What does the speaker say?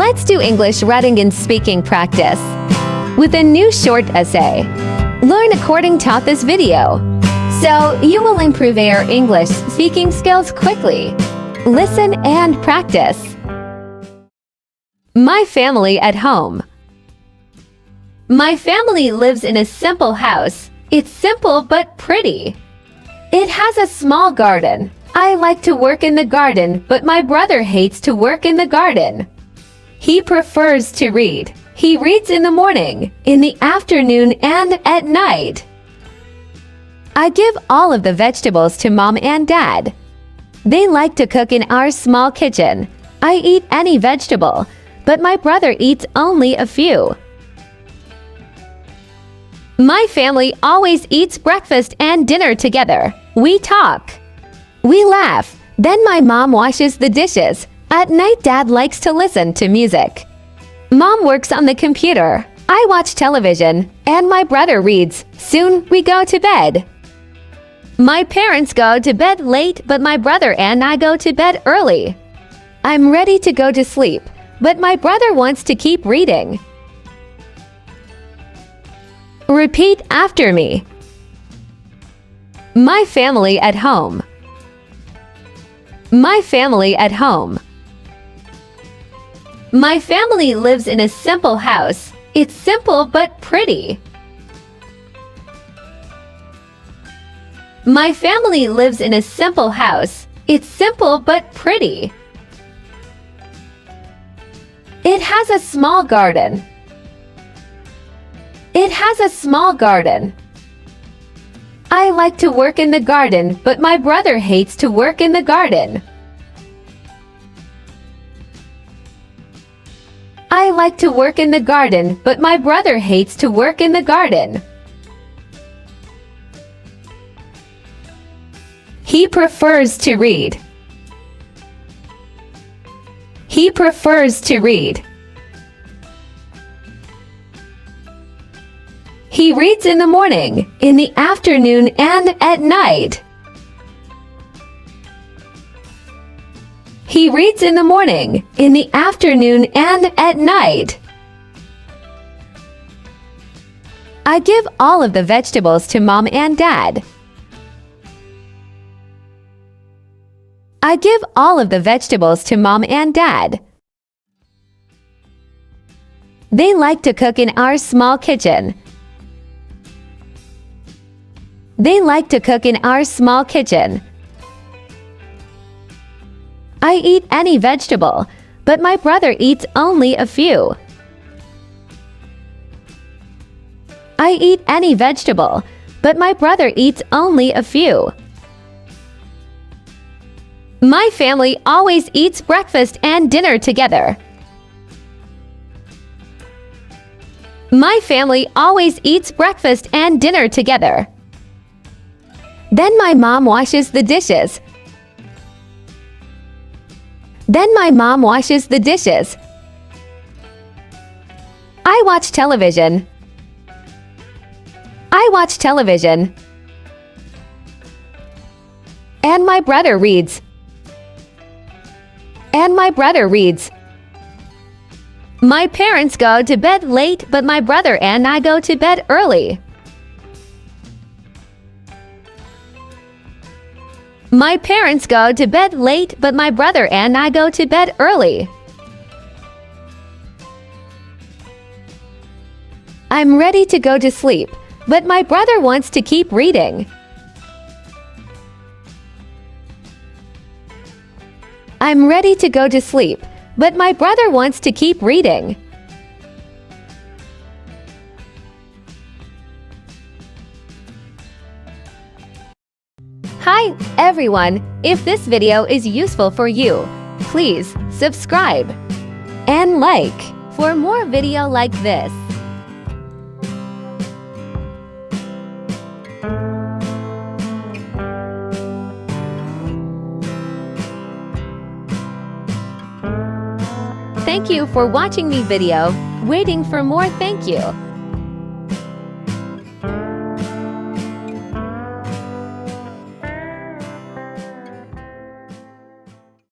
Let's do English writing and speaking practice with a new short essay. Learn according to this video, so you will improve your English speaking skills quickly. Listen and practice. My family at home. My family lives in a simple house. It's simple but pretty. It has a small garden. I like to work in the garden, but my brother hates to work in the garden. He prefers to read. He reads in the morning, in the afternoon, and at night. I give all of the vegetables to Mom and Dad. They like to cook in our small kitchen. I eat any vegetable, but my brother eats only a few. My family always eats breakfast and dinner together. We talk. We laugh. Then my mom washes the dishes. At night, Dad likes to listen to music. Mom works on the computer. I watch television, and my brother reads. Soon we go to bed. My parents go to bed late, but my brother and I go to bed early. I'm ready to go to sleep, but my brother wants to keep reading. Repeat after me. My family at home. My family at home. My family lives in a simple house. It's simple but pretty. My family lives in a simple house. It's simple but pretty. It has a small garden. It has a small garden. I like to work in the garden, but my brother hates to work in the garden. I like to work in the garden, but my brother hates to work in the garden. He prefers to read. He prefers to read. He reads in the morning, in the afternoon, and at night. He reads in the morning, in the afternoon, and at night. I give all of the vegetables to Mom and Dad. I give all of the vegetables to Mom and Dad. They like to cook in our small kitchen. They like to cook in our small kitchen. I eat any vegetable, but my brother eats only a few. I eat any vegetable, but my brother eats only a few. My family always eats breakfast and dinner together. My family always eats breakfast and dinner together. Then my mom washes the dishes. Then my mom washes the dishes. I watch television. I watch television. And my brother reads. And my brother reads. My parents go to bed late, but my brother and I go to bed early. My parents go to bed late, but my brother and I go to bed early. I'm ready to go to sleep, but my brother wants to keep reading. I'm ready to go to sleep, but my brother wants to keep reading. Hi, everyone! If this video is useful for you, please subscribe and like for more video like this. Thank you for watching me video. Waiting for more. Thank you.